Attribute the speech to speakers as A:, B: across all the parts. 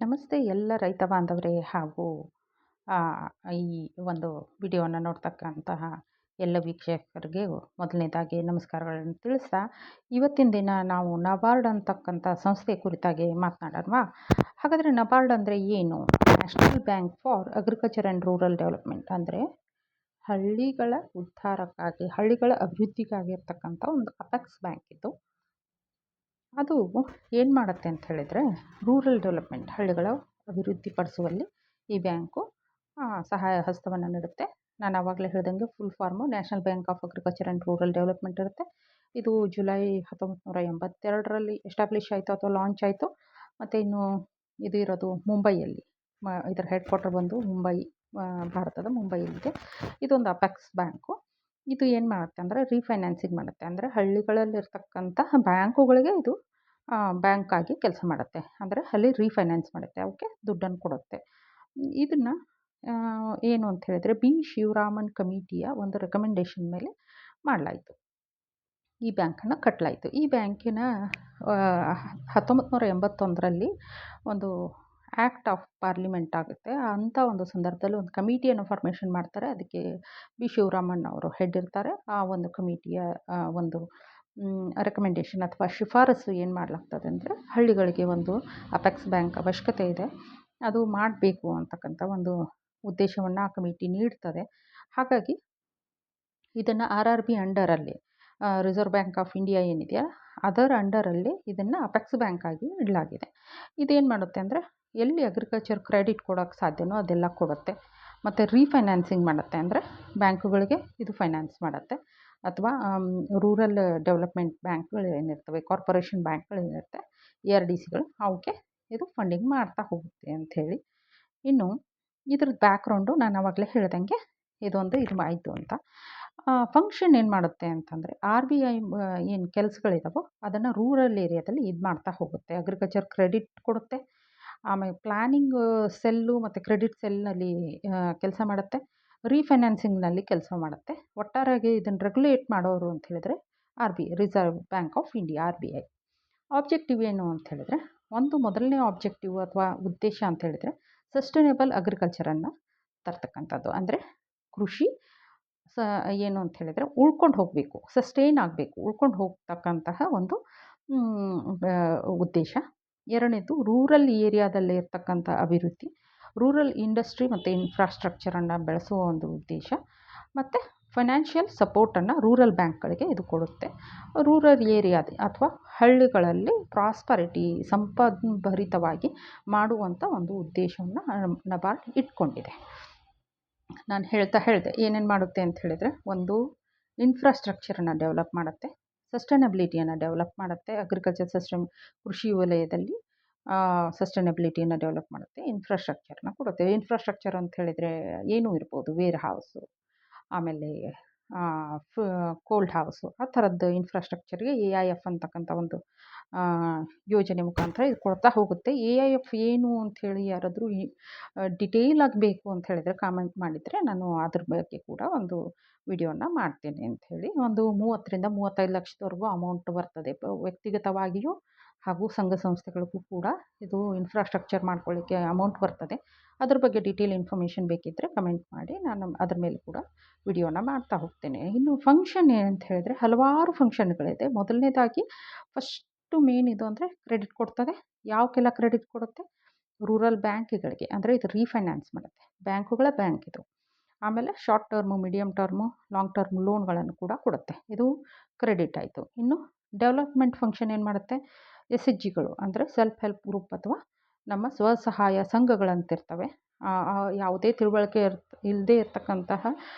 A: ನಮಸ್ತೆ ಎಲ್ಲ ರೈತ ಬಾಂಧವರೇ ಹಾಗೂ ಆ, ಈ ಒಂದು ವಿಡಿಯೋವನ್ನು ನೋಡ್ತಕ್ಕಂತಹ ಎಲ್ಲ ವೀಕ್ಷಕರಿಗೆ ಮೊದಲನೇದಾಗಿ ನಮಸ್ಕಾರಗಳನ್ನು ತಿಳಿಸ್ತಾ ಇವತ್ತಿನ ದಿನ ನಾವು ನಬಾರ್ಡ್ ಅಂತಕ್ಕಂಥ ಸಂಸ್ಥೆ ಕುರಿತಾಗಿ ಮಾತನಾಡೋಣವಾ. ಹಾಗಾದರೆ ನಬಾರ್ಡ್ ಅಂದರೆ ಏನು? National bank for agriculture and rural development, ಅಂದರೆ ಹಳ್ಳಿಗಳ ಉದ್ಧಾರಕ್ಕಾಗಿ ಹಳ್ಳಿಗಳ ಅಭಿವೃದ್ಧಿಗಾಗಿ ಇರ್ತಕ್ಕಂಥ ಒಂದು ಅಪೆಕ್ಸ್ ಬ್ಯಾಂಕ್ ಇದು. ಅದು ಏನು ಮಾಡುತ್ತೆ ಅಂತ ಹೇಳಿದರೆ, ರೂರಲ್ ಡೆವಲಪ್ಮೆಂಟ್ ಹಳ್ಳಿಗಳ ಅಭಿವೃದ್ಧಿಪಡಿಸುವಲ್ಲಿ ಈ ಬ್ಯಾಂಕು ಸಹಾಯ ಹಸ್ತವನ್ನು ನೀಡುತ್ತೆ. ನಾನು ಆವಾಗಲೇ ಹೇಳ್ದಂಗೆ full form national bank of agriculture and rural development ಇರುತ್ತೆ. ಇದು ಜುಲೈ 1982ರಲ್ಲಿ ಎಸ್ಟಾಬ್ಲಿಷ್ ಆಯಿತು ಅಥವಾ ಲಾಂಚ್ ಆಯಿತು. ಮತ್ತು ಇನ್ನು ಇದು ಇರೋದು ಮುಂಬೈಯಲ್ಲಿ, ಇದರ ಹೆಡ್ ಕ್ವಾರ್ಟರ್ ಬಂದು ಮುಂಬೈ, ಭಾರತದ ಮುಂಬೈಯಲ್ಲಿದೆ. ಇದೊಂದು ಅಪೆಕ್ಸ್ ಬ್ಯಾಂಕು. ಇದು ಏನು ಮಾಡುತ್ತೆ ಅಂದರೆ ರೀಫೈನಾನ್ಸಿಂಗ್ ಮಾಡುತ್ತೆ. ಅಂದರೆ ಹಳ್ಳಿಗಳಲ್ಲಿರ್ತಕ್ಕಂತಹ ಬ್ಯಾಂಕುಗಳಿಗೆ ಇದು ಬ್ಯಾಂಕ್ ಆಗಿ ಕೆಲಸ ಮಾಡುತ್ತೆ. ಅಂದರೆ ಅಲ್ಲಿ ರೀಫೈನಾನ್ಸ್ ಮಾಡುತ್ತೆ, ಅವಕ್ಕೆ ದುಡ್ಡನ್ನು ಕೊಡುತ್ತೆ. ಇದನ್ನು ಏನು ಅಂತ ಹೇಳಿದರೆ ಬಿ ಶಿವರಾಮನ್ ಕಮಿಟಿಯ ಒಂದು ರೆಕಮೆಂಡೇಶನ್ ಮೇಲೆ ಮಾಡಲಾಯಿತು. ಈ ಬ್ಯಾಂಕನ್ನು ಕಟ್ಟಲಾಯಿತು. ಈ ಬ್ಯಾಂಕಿನ 1981ರಲ್ಲಿ ಒಂದು ಆ್ಯಕ್ಟ್ ಆಫ್ ಪಾರ್ಲಿಮೆಂಟ್ ಆಗುತ್ತೆ. ಅಂಥ ಒಂದು ಸಂದರ್ಭದಲ್ಲಿ ಒಂದು ಕಮಿಟಿಯನ್ನು ಫಾರ್ಮೇಷನ್ ಮಾಡ್ತಾರೆ. ಅದಕ್ಕೆ ಬಿ ಶಿವರಾಮನ್ ಅವರು ಹೆಡ್ ಇರ್ತಾರೆ. ಆ ಒಂದು ಕಮಿಟಿಯ ಒಂದು ರೆಕಮೆಂಡೇಷನ್ ಅಥವಾ ಶಿಫಾರಸು ಏನು ಮಾಡಲಾಗ್ತದೆ ಅಂದರೆ, ಹಳ್ಳಿಗಳಿಗೆ ಒಂದು ಅಪೆಕ್ಸ್ ಬ್ಯಾಂಕ್ ಅವಶ್ಯಕತೆ ಇದೆ, ಅದು ಮಾಡಬೇಕು ಅಂತಕ್ಕಂಥ ಒಂದು ಉದ್ದೇಶವನ್ನು ಆ ಕಮಿಟಿ ನೀಡ್ತದೆ. ಹಾಗಾಗಿ ಇದನ್ನು RRB ಅಂಡರಲ್ಲಿ, ರಿಸರ್ವ್ ಬ್ಯಾಂಕ್ ಆಫ್ ಇಂಡಿಯಾ ಏನಿದೆಯಾ ಅದರ ಅಂಡರಲ್ಲಿ ಇದನ್ನು ಅಪೆಕ್ಸ್ ಬ್ಯಾಂಕ್ ಆಗಿ ಇಡಲಾಗಿದೆ. ಇದೇನು ಮಾಡುತ್ತೆ ಅಂದರೆ, ಎಲ್ಲಿ ಅಗ್ರಿಕಲ್ಚರ್ ಕ್ರೆಡಿಟ್ ಕೊಡೋಕ್ಕೆ ಸಾಧ್ಯನೋ ಅದೆಲ್ಲ ಕೊಡುತ್ತೆ. ಮತ್ತು ರೀಫೈನಾನ್ಸಿಂಗ್ ಮಾಡುತ್ತೆ, ಅಂದರೆ ಬ್ಯಾಂಕುಗಳಿಗೆ ಇದು ಫೈನಾನ್ಸ್ ಮಾಡುತ್ತೆ. ಅಥವಾ ರೂರಲ್ ಡೆವಲಪ್ಮೆಂಟ್ ಬ್ಯಾಂಕ್ಗಳು ಏನಿರ್ತವೆ, ಕಾರ್ಪೊರೇಷನ್ ಬ್ಯಾಂಕ್ಗಳು ಏನಿರುತ್ತೆ, ARDCಗಳು, ಅವಕ್ಕೆ ಇದು ಫಂಡಿಂಗ್ ಮಾಡ್ತಾ ಹೋಗುತ್ತೆ ಅಂಥೇಳಿ. ಇನ್ನು ಇದ್ರದ್ದು ಬ್ಯಾಕ್ಗ್ರೌಂಡು ನಾನು ಆವಾಗಲೇ ಹೇಳ್ದಂಗೆ ಇದೊಂದು ಇದು ಆಯಿತು ಅಂತ. ಫಂಕ್ಷನ್ ಏನು ಮಾಡುತ್ತೆ ಅಂತಂದರೆ, RBI ಏನು ಕೆಲಸಗಳಿದಾವೋ ಅದನ್ನು ರೂರಲ್ ಏರಿಯಾದಲ್ಲಿ ಇದು ಮಾಡ್ತಾ ಹೋಗುತ್ತೆ. ಅಗ್ರಿಕಲ್ಚರ್ ಕ್ರೆಡಿಟ್ ಕೊಡುತ್ತೆ, ಆಮೇಲೆ ಪ್ಲ್ಯಾನಿಂಗ್ ಸೆಲ್ಲು ಮತ್ತು ಕ್ರೆಡಿಟ್ ಸೆಲ್ನಲ್ಲಿ ಕೆಲಸ ಮಾಡುತ್ತೆ, ರೀಫೈನಾನ್ಸಿಂಗ್ನಲ್ಲಿ ಕೆಲಸ ಮಾಡುತ್ತೆ. ಒಟ್ಟಾರೆಯಾಗಿ ಇದನ್ನು ರೆಗ್ಯುಲೇಟ್ ಮಾಡೋರು ಅಂತ ಹೇಳಿದರೆ RBI, reserve Bank of India, RBI. Objective ಏನು ಅಂತ ಹೇಳಿದರೆ, ಒಂದು ಮೊದಲನೇ ಆಬ್ಜೆಕ್ಟಿವ್ ಅಥವಾ ಉದ್ದೇಶ ಅಂತ ಹೇಳಿದರೆ ಸಸ್ಟೈನೇಬಲ್ ಅಗ್ರಿಕಲ್ಚರನ್ನು ತರ್ತಕ್ಕಂಥದ್ದು. ಅಂದರೆ ಕೃಷಿ ಏನು ಅಂತ ಹೇಳಿದರೆ ಉಳ್ಕೊಂಡು ಹೋಗಬೇಕು, ಸಸ್ಟೈನ್ ಆಗಬೇಕು, ಉಳ್ಕೊಂಡು ಹೋಗ್ತಕ್ಕಂತಹ ಒಂದು ಉದ್ದೇಶ. ಎರಡನೇದು ರೂರಲ್ ಏರಿಯಾದಲ್ಲಿ ಇರ್ತಕ್ಕಂಥ ಅಭಿವೃದ್ಧಿ, ರೂರಲ್ ಇಂಡಸ್ಟ್ರಿ ಮತ್ತು ಇನ್ಫ್ರಾಸ್ಟ್ರಕ್ಚರನ್ನು ಬೆಳೆಸುವ ಒಂದು ಉದ್ದೇಶ. ಮತ್ತು ಫೈನಾನ್ಷಿಯಲ್ ಸಪೋರ್ಟನ್ನು ರೂರಲ್ ಬ್ಯಾಂಕ್ಗಳಿಗೆ ಇದು ಕೊಡುತ್ತೆ. ರೂರಲ್ ಏರಿಯಾ ಅಥವಾ ಹಳ್ಳಿಗಳಲ್ಲಿ ಪ್ರಾಸ್ಪರಿಟಿ, ಸಂಪದ್ಭರಿತವಾಗಿ ಮಾಡುವಂಥ ಒಂದು ಉದ್ದೇಶವನ್ನು ನಬಾರ್ಡ್ ಇಟ್ಕೊಂಡಿದೆ. ನಾನು ಹೇಳಿದೆ ಏನೇನು ಮಾಡುತ್ತೆ ಅಂತ ಹೇಳಿದರೆ, ಒಂದು ಇನ್ಫ್ರಾಸ್ಟ್ರಕ್ಚರನ್ನು ಡೆವಲಪ್ ಮಾಡುತ್ತೆ, ಸಸ್ಟೈನಬಿಲಿಟಿಯನ್ನು ಡೆವಲಪ್ ಮಾಡುತ್ತೆ, ಅಗ್ರಿಕಲ್ಚರ್ ಸಿಸ್ಟಮ್ ಕೃಷಿ ವಲಯದಲ್ಲಿ ಸಸ್ಟೈನಬಿಲಿಟಿಯನ್ನು ಡೆವಲಪ್ ಮಾಡುತ್ತೆ, ಇನ್ಫ್ರಾಸ್ಟ್ರಕ್ಚರ್ನ ಕೊಡುತ್ತೆ. ಇನ್ಫ್ರಾಸ್ಟ್ರಕ್ಚರ್ ಅಂತ ಹೇಳಿದರೆ ಏನೂ ಇರ್ಬೋದು, ವೇರ್ ಹೌಸು, ಆಮೇಲೆ ಕೋಲ್ಡ್ ಹೌಸು, ಆ ಥರದ್ದು ಇನ್ಫ್ರಾಸ್ಟ್ರಕ್ಚರ್ಗೆ AIF ಅಂತಕ್ಕಂಥ ಒಂದು ಯೋಜನೆ ಮುಖಾಂತರ ಇದು ಕೊಡ್ತಾ ಹೋಗುತ್ತೆ. AIF ಏನು ಅಂಥೇಳಿ ಯಾರಾದರೂ ಡಿಟೇಲ್ ಆಗಬೇಕು ಅಂತ ಹೇಳಿದರೆ ಕಾಮೆಂಟ್ ಮಾಡಿದರೆ ನಾನು ಅದ್ರ ಬಗ್ಗೆ ಕೂಡ ಒಂದು ವಿಡಿಯೋನ ಮಾಡ್ತೇನೆ ಅಂಥೇಳಿ. ಒಂದು 30ರಿಂದ 35 ಲಕ್ಷದವರೆಗೂ ಅಮೌಂಟ್ ಬರ್ತದೆ, ವ್ಯಕ್ತಿಗತವಾಗಿಯೂ ಹಾಗೂ ಸಂಘ ಸಂಸ್ಥೆಗಳಿಗೂ ಕೂಡ ಇದು ಇನ್ಫ್ರಾಸ್ಟ್ರಕ್ಚರ್ ಮಾಡ್ಕೊಳ್ಳಿಕ್ಕೆ ಅಮೌಂಟ್ ಬರ್ತದೆ. ಅದ್ರ ಬಗ್ಗೆ ಡೀಟೇಲ್ ಇನ್ಫಾರ್ಮೇಷನ್ ಬೇಕಿದ್ದರೆ ಕಮೆಂಟ್ ಮಾಡಿ, ನಾನು ಅದ್ರ ಮೇಲೆ ಕೂಡ ವಿಡಿಯೋನ ಮಾಡ್ತಾ ಹೋಗ್ತೇನೆ. ಇನ್ನು ಫಂಕ್ಷನ್ ಏನಂತ ಹೇಳಿದರೆ ಹಲವಾರು ಫಂಕ್ಷನ್ಗಳಿದೆ. ಮೊದಲನೇದಾಗಿ ಫಸ್ಟು ಮೇನ್ ಇದು ಅಂದರೆ ಕ್ರೆಡಿಟ್ ಕೊಡ್ತದೆ. ಯಾವಕ್ಕೆಲ್ಲ ಕ್ರೆಡಿಟ್ ಕೊಡುತ್ತೆ? ರೂರಲ್ ಬ್ಯಾಂಕ್ಗಳಿಗೆ, ಅಂದರೆ ಇದು ರೀಫೈನಾನ್ಸ್ ಮಾಡುತ್ತೆ, ಬ್ಯಾಂಕುಗಳ ಬ್ಯಾಂಕ್ ಇದು. ಆಮೇಲೆ short term, medium term, long term ಲೋನ್ಗಳನ್ನು ಕೂಡ ಕೊಡುತ್ತೆ. ಇದು ಕ್ರೆಡಿಟ್ ಆಯಿತು. ಇನ್ನು ಡೆವಲಪ್ಮೆಂಟ್ ಫಂಕ್ಷನ್ ಏನು ಮಾಡುತ್ತೆ? SHGಗಳು, ಅಂದರೆ ಸೆಲ್ಫ್ ಹೆಲ್ಪ್ ಗ್ರೂಪ್ ಅಥವಾ ನಮ್ಮ ಸ್ವಸಹಾಯ ಸಂಘಗಳಂತಿರ್ತವೆ. ಯಾವುದೇ ತಿಳುವಳಿಕೆ ಇಲ್ಲದೆ ಇರ್ತಕ್ಕಂತಹ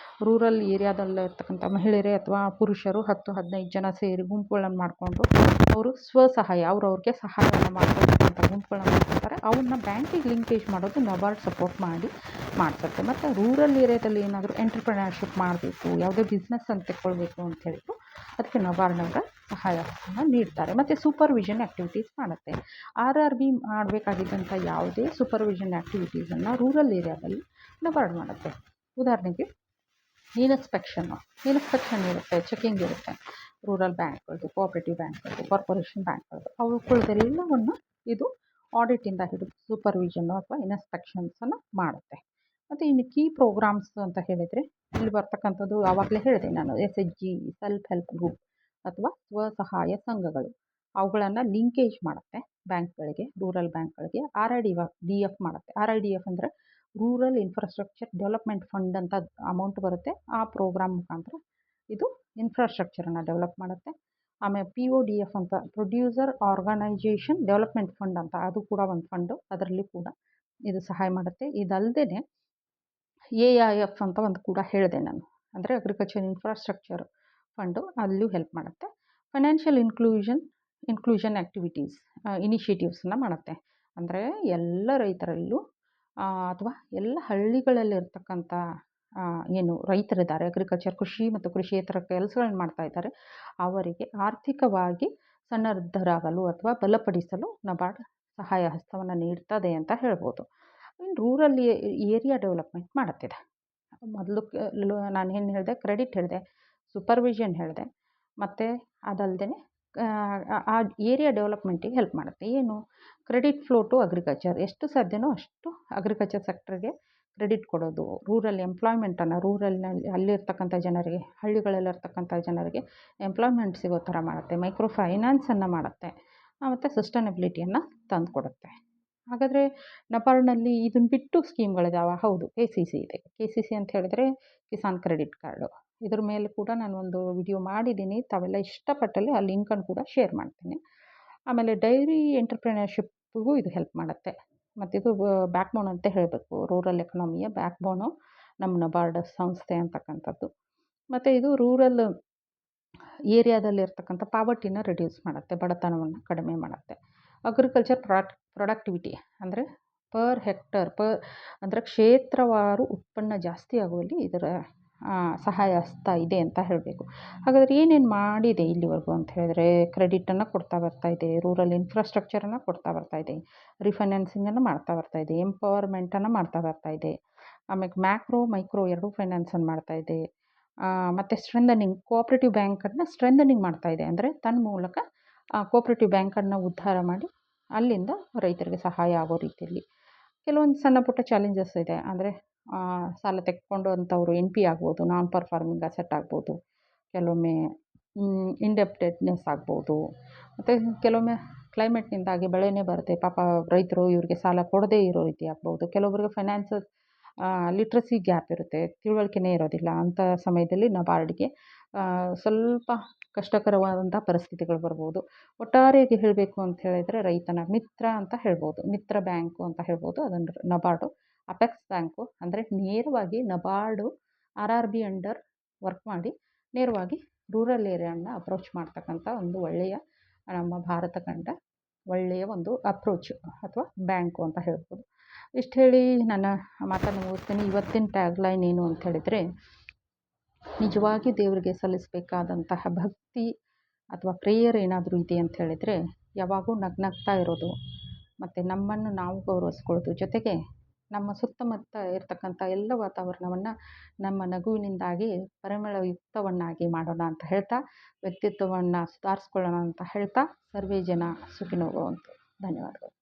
A: ರೂರಲ್ ಏರಿಯಾದಲ್ಲಿ ಇರ್ತಕ್ಕಂಥ ಮಹಿಳೆಯರೇ ಅಥವಾ ಪುರುಷರು 10-15 ಜನ ಸೇರಿ ಗುಂಪುಗಳನ್ನು ಮಾಡಿಕೊಂಡು ಅವರು ಸ್ವಸಹಾಯ ಅವ್ರವ್ರಿಗೆ ಸಹಾಯವನ್ನು ಮಾಡ್ಕೊಳ್ತಕ್ಕಂಥ ಗುಂಪುಗಳನ್ನು ಮಾಡ್ತಾರೆ. ಅವನ್ನ ಬ್ಯಾಂಕಿಗೆ ಲಿಂಕೇಜ್ ಮಾಡೋದು ನಬಾರ್ಡ್ ಸಪೋರ್ಟ್ ಮಾಡ್ಸುತ್ತೆ. ಮತ್ತು ರೂರಲ್ ಏರಿಯಾದಲ್ಲಿ ಏನಾದರೂ ಎಂಟ್ರಪ್ರಿನರ್ಶಿಪ್ ಮಾಡಬೇಕು, ಯಾವುದೇ ಬಿಸ್ನೆಸ್ ಅಂತ ತೆಕ್ಕೊಳ್ಬೇಕು ಅಂತ ಹೇಳಿದ್ರು ಅದಕ್ಕೆ ನಬಾರ್ಡ್ನವರ ಸಹಾಯವನ್ನು ನೀಡ್ತಾರೆ. ಮತ್ತು ಸೂಪರ್ವಿಷನ್ ಆ್ಯಕ್ಟಿವಿಟೀಸ್ ಮಾಡುತ್ತೆ. RRB ಮಾಡಬೇಕಾಗಿದ್ದಂಥ ಯಾವುದೇ ಸೂಪರ್ವಿಷನ್ ಆ್ಯಕ್ಟಿವಿಟೀಸನ್ನು ರೂರಲ್ ಏರಿಯಾದಲ್ಲಿ ನಬಾರ್ಡ್ ಮಾಡುತ್ತೆ. ಉದಾಹರಣೆಗೆ ಇನ್ಸ್ಪೆಕ್ಷನ್ ಇರುತ್ತೆ, ಚೆಕಿಂಗ್ ಇರುತ್ತೆ. ರೂರಲ್ ಬ್ಯಾಂಕ್ಗಳದ್ದು, ಕೋಆಪ್ರೇಟಿವ್ ಬ್ಯಾಂಕ್ಗಳದ್ದು, ಕಾರ್ಪೊರೇಷನ್ ಬ್ಯಾಂಕ್ಗಳದ್ದು, ಅವುಗಳದೆಲ್ಲವನ್ನು ಇದು ಆಡಿಟಿಂದ ಹಿಡಿದು ಸೂಪರ್ವಿಷನ್ನು ಅಥವಾ ಇನ್ಸ್ಪೆಕ್ಷನ್ಸನ್ನು ಮಾಡುತ್ತೆ. ಮತ್ತು ಇನ್ನು ಕೀ ಪ್ರೋಗ್ರಾಮ್ಸ್ ಅಂತ ಹೇಳಿದರೆ ಇಲ್ಲಿ ಬರ್ತಕ್ಕಂಥದ್ದು ಆವಾಗಲೇ ಹೇಳಿದೆ ನಾನು, SHG ಸೆಲ್ಫ್ ಹೆಲ್ಪ್ ಗ್ರೂಪ್ ಅಥವಾ ಸ್ವಸಹಾಯ ಸಂಘಗಳು, ಅವುಗಳನ್ನು ಲಿಂಕೇಜ್ ಮಾಡುತ್ತೆ ಬ್ಯಾಂಕ್ಗಳಿಗೆ, ರೂರಲ್ ಬ್ಯಾಂಕ್ಗಳಿಗೆ. RIDF ಮಾಡುತ್ತೆ. RIDF ಅಂದರೆ ರೂರಲ್ ಇನ್ಫ್ರಾಸ್ಟ್ರಕ್ಚರ್ ಡೆವಲಪ್ಮೆಂಟ್ ಫಂಡ್ ಅಂತ ಅಮೌಂಟ್ ಬರುತ್ತೆ. ಆ ಪ್ರೋಗ್ರಾಮ್ ಮುಖಾಂತರ ಇದು ಇನ್ಫ್ರಾಸ್ಟ್ರಕ್ಚರನ್ನು ಡೆವಲಪ್ ಮಾಡುತ್ತೆ. ಆಮೇಲೆ PODF ಅಂತ ಪ್ರೊಡ್ಯೂಸರ್ ಆರ್ಗನೈಜೇಷನ್ ಡೆವಲಪ್ಮೆಂಟ್ ಫಂಡ್ ಅಂತ, ಅದು ಕೂಡ ಒಂದು ಫಂಡು, ಅದರಲ್ಲಿ ಕೂಡ ಇದು ಸಹಾಯ ಮಾಡುತ್ತೆ. ಇದಲ್ಲದೆ AIF ಅಂತ ಒಂದು ಕೂಡ ಹೇಳಿದೆ ನಾನು, ಅಂದರೆ ಅಗ್ರಿಕಲ್ಚರ್ ಇನ್ಫ್ರಾಸ್ಟ್ರಕ್ಚರ್ ಫಂಡು, ಅಲ್ಲೂ ಹೆಲ್ಪ್ ಮಾಡುತ್ತೆ. ಫೈನಾನ್ಷಿಯಲ್ ಇನ್ಕ್ಲೂಷನ್ ಆ್ಯಕ್ಟಿವಿಟೀಸ್ ಇನಿಷಿಯೇಟಿವ್ಸನ್ನ ಮಾಡುತ್ತೆ. ಅಂದರೆ ಎಲ್ಲ ರೈತರಲ್ಲೂ ಅಥವಾ ಎಲ್ಲ ಹಳ್ಳಿಗಳಲ್ಲಿರ್ತಕ್ಕಂಥ ಏನು ರೈತರಿದ್ದಾರೆ, ಅಗ್ರಿಕಲ್ಚರ್ ಕೃಷಿ ಮತ್ತು ಕೃಷಿಯೇತರ ಕೆಲಸಗಳನ್ನ ಮಾಡ್ತಾ ಇದ್ದಾರೆ, ಅವರಿಗೆ ಆರ್ಥಿಕವಾಗಿ ಸನ್ನದ್ಧರಾಗಲು ಅಥವಾ ಬಲಪಡಿಸಲು ನಬಾರ್ಡ್ ಸಹಾಯ ಹಸ್ತವನ್ನು ನೀಡ್ತದೆ ಅಂತ ಹೇಳ್ಬೋದು. ಇನ್ನು ರೂರಲ್ ಏರಿಯಾ ಡೆವಲಪ್ಮೆಂಟ್ ಮಾಡುತ್ತಿದೆ. ಮೊದಲು ನಾನು ಏನು ಹೇಳಿದೆ, ಕ್ರೆಡಿಟ್ ಹೇಳಿದೆ, ಸೂಪರ್ವಿಷನ್ ಹೇಳಿದೆ, ಮತ್ತು ಅದಲ್ಲದೆ ಆ ಏರಿಯಾ ಡೆವಲಪ್ಮೆಂಟಿಗೆ ಹೆಲ್ಪ್ ಮಾಡುತ್ತೆ. ಏನು, ಕ್ರೆಡಿಟ್ ಫ್ಲೋ ಟು ಅಗ್ರಿಕಲ್ಚರ್, ಎಷ್ಟು ಸಾಧ್ಯನೋ ಅಷ್ಟು ಅಗ್ರಿಕಲ್ಚರ್ ಸೆಕ್ಟರ್ಗೆ ಕ್ರೆಡಿಟ್ ಕೊಡೋದು, ರೂರಲ್ ಎಂಪ್ಲಾಯ್ಮೆಂಟನ್ನು, ರೂರಲ್ನಲ್ಲಿ ಅಲ್ಲಿರ್ತಕ್ಕಂಥ ಜನರಿಗೆ, ಹಳ್ಳಿಗಳಲ್ಲಿರ್ತಕ್ಕಂಥ ಜನರಿಗೆ ಎಂಪ್ಲಾಯ್ಮೆಂಟ್ ಸಿಗೋ ಥರ ಮಾಡುತ್ತೆ, ಮೈಕ್ರೋ ಫೈನಾನ್ಸನ್ನು ಮಾಡುತ್ತೆ, ಮತ್ತು ಸಸ್ಟೈನಬಿಲಿಟಿಯನ್ನು ತಂದುಕೊಡುತ್ತೆ. ಹಾಗಾದರೆ ನಬಾರ್ಡ್ನಲ್ಲಿ ಇದನ್ನು ಬಿಟ್ಟು ಸ್ಕೀಮ್ಗಳಿದಾವೆ. ಹೌದು, KCC ಇದೆ. KCC ಅಂತ ಹೇಳಿದ್ರೆ ಕಿಸಾನ್ ಕ್ರೆಡಿಟ್ ಕಾರ್ಡು, ಇದ್ರ ಮೇಲೆ ಕೂಡ ನಾನು ಒಂದು ವಿಡಿಯೋ ಮಾಡಿದ್ದೀನಿ. ತಾವೆಲ್ಲ ಇಷ್ಟಪಟ್ಟಲ್ಲಿ ಆ ಲಿಂಕನ್ನು ಕೂಡ ಶೇರ್ ಮಾಡ್ತೀನಿ. ಆಮೇಲೆ ಡೈರಿ ಎಂಟರ್ಪ್ರಿನರ್ಶಿಪ್ಗೂ ಇದು ಹೆಲ್ಪ್ ಮಾಡುತ್ತೆ. ಮತ್ತು ಇದು ಬ್ಯಾಕ್ ಬೋನ್ ಅಂತ ಹೇಳಬೇಕು, ರೂರಲ್ ಎಕನಾಮಿಯ ಬ್ಯಾಕ್ ಬೋನು ನಮ್ಮ ನಬಾರ್ಡ್ ಸಂಸ್ಥೆ ಅಂತಕ್ಕಂಥದ್ದು. ಮತ್ತು ಇದು ರೂರಲ್ ಏರಿಯಾದಲ್ಲಿರ್ತಕ್ಕಂಥ ಪಾವರ್ಟಿನ ರಿಡ್ಯೂಸ್ ಮಾಡುತ್ತೆ, ಬಡತನವನ್ನು ಕಡಿಮೆ ಮಾಡುತ್ತೆ. ಅಗ್ರಿಕಲ್ಚರ್ ಪ್ರೊಡಕ್ಟಿವಿಟಿ ಅಂದರೆ ಪರ್ ಹೆಕ್ಟರ್ ಅಂದರೆ ಕ್ಷೇತ್ರವಾರು ಉತ್ಪನ್ನ ಜಾಸ್ತಿ ಆಗುವಲ್ಲಿ ಇದರ ಸಹಾಯ ಹಸ್ತ ಇದೆ ಅಂತ ಹೇಳಬೇಕು. ಹಾಗಾದರೆ ಏನೇನು ಮಾಡಿದೆ ಇಲ್ಲಿವರೆಗೂ ಅಂತ ಹೇಳಿದ್ರೆ, ಕ್ರೆಡಿಟನ್ನು ಕೊಡ್ತಾ ಬರ್ತಾಯಿದೆ, ರೂರಲ್ ಇನ್ಫ್ರಾಸ್ಟ್ರಕ್ಚರನ್ನು ಕೊಡ್ತಾ ಬರ್ತಾಯಿದೆ, ರಿಫೈನಾನ್ಸಿಂಗನ್ನು ಮಾಡ್ತಾ ಬರ್ತಾಯಿದೆ, ಎಂಪವರ್ಮೆಂಟನ್ನು ಮಾಡ್ತಾ ಬರ್ತಾಯಿದೆ, ಆಮೇಲೆ ಮ್ಯಾಕ್ರೋ ಮೈಕ್ರೋ ಎರಡೂ ಫೈನಾನ್ಸನ್ನು ಮಾಡ್ತಾಯಿದೆ, ಮತ್ತು ಸ್ಟ್ರೆಂದನಿಂಗ್ ಕೋಆಪ್ರೇಟಿವ್ ಬ್ಯಾಂಕನ್ನು ಸ್ಟ್ರೆಂದನಿಂಗ್ ಮಾಡ್ತಾಯಿದೆ. ಅಂದರೆ ತನ್ನ ಮೂಲಕ ಕೋಆಪ್ರೇಟಿವ್ ಬ್ಯಾಂಕನ್ನು ಉದ್ಧಾರ ಮಾಡಿ ಅಲ್ಲಿಂದ ರೈತರಿಗೆ ಸಹಾಯ ಆಗೋ ರೀತಿಯಲ್ಲಿ. ಕೆಲವೊಂದು ಸಣ್ಣ ಪುಟ್ಟ ಚಾಲೆಂಜಸ್ ಇದೆ, ಅಂದರೆ ಸಾಲ ತೆಗೆದುಕೊಂಡು ಅಂಥವ್ರು NP ಆಗ್ಬೋದು, ನಾನ್ ಪರ್ಫಾರ್ಮಿಂಗ್ ಅಸೆಟ್ ಆಗ್ಬೋದು, ಕೆಲವೊಮ್ಮೆ ಇಂಡೆಪ್ಟೆಡ್ನೆಸ್ ಆಗ್ಬೋದು, ಮತ್ತು ಕೆಲವೊಮ್ಮೆ ಕ್ಲೈಮೇಟ್ನಿಂದಾಗಿ ಬೆಳೆನೇ ಬರುತ್ತೆ, ಪಾಪ ರೈತರು ಇವರಿಗೆ ಸಾಲ ಕೊಡದೇ ಇರೋ ರೀತಿ ಆಗ್ಬೋದು. ಕೆಲವೊಬ್ಬರಿಗೆ ಫೈನಾನ್ಸಲ್ ಲಿಟ್ರಸಿ ಗ್ಯಾಪ್ ಇರುತ್ತೆ, ತಿಳುವಳಿಕೆನೇ ಇರೋದಿಲ್ಲ. ಅಂಥ ಸಮಯದಲ್ಲಿ ನಬಾರ್ಡ್ಗೆ ಸ್ವಲ್ಪ ಕಷ್ಟಕರವಾದಂಥ ಪರಿಸ್ಥಿತಿಗಳು ಬರ್ಬೋದು. ಒಟ್ಟಾರೆಯಾಗಿ ಹೇಳಬೇಕು ಅಂತ ಹೇಳಿದರೆ ರೈತನ ಮಿತ್ರ ಅಂತ ಹೇಳ್ಬೋದು, ಮಿತ್ರ ಬ್ಯಾಂಕು ಅಂತ ಹೇಳ್ಬೋದು ಅದನ್ನು ನಬಾರ್ಡು. ಅಪೆಕ್ಸ್ ಬ್ಯಾಂಕು ಅಂದರೆ ನೇರವಾಗಿ ನಬಾರ್ಡು RRB ಅಂಡರ್ ವರ್ಕ್ ಮಾಡಿ ನೇರವಾಗಿ ರೂರಲ್ ಏರಿಯಾನ ಅಪ್ರೋಚ್ ಮಾಡ್ತಕ್ಕಂಥ ಒಂದು ಒಳ್ಳೆಯ, ನಮ್ಮ ಭಾರತ ಕಂಡ ಒಳ್ಳೆಯ ಒಂದು ಅಪ್ರೋಚ್ ಅಥವಾ ಬ್ಯಾಂಕು ಅಂತ ಹೇಳ್ಬೋದು. ಇಷ್ಟು ಹೇಳಿ ನನ್ನ ಮಾತನ್ನು ಮುಗಿಸ್ತೀನಿ. ಇವತ್ತಿನ ಟ್ಯಾಗ್ಲೈನ್ ಏನು ಅಂತ ಹೇಳಿದರೆ, ನಿಜವಾಗಿ ದೇವರಿಗೆ ಸಲ್ಲಿಸಬೇಕಾದಂತಹ ಭಕ್ತಿ ಅಥವಾ ಪ್ರೇಯರ್ ಏನಾದರೂ ಇದೆ ಅಂತ ಹೇಳಿದರೆ, ಯಾವಾಗೂ ನಗ್ನಗ್ತಾ ಇರೋದು, ಮತ್ತು ನಮ್ಮನ್ನು ನಾವು ಗೌರವಿಸ್ಕೊಳ್ಳೋದು, ಜೊತೆಗೆ ನಮ್ಮ ಸುತ್ತಮುತ್ತ ಇರತಕ್ಕಂಥ ಎಲ್ಲ ವಾತಾವರಣವನ್ನು ನಮ್ಮ ನಗುವಿನಿಂದಾಗಿ ಪರಿಮಳಯುಕ್ತವನ್ನಾಗಿ ಮಾಡೋಣ ಅಂತ ಹೇಳ್ತಾ, ವ್ಯಕ್ತಿತ್ವವನ್ನು ಸುಧಾರಿಸ್ಕೊಳ್ಳೋಣ ಅಂತ ಹೇಳ್ತಾ, ಸರ್ವೇ ಜನ ಸುಖಿನೋ ಭವಂತು. ಧನ್ಯವಾದಗಳು.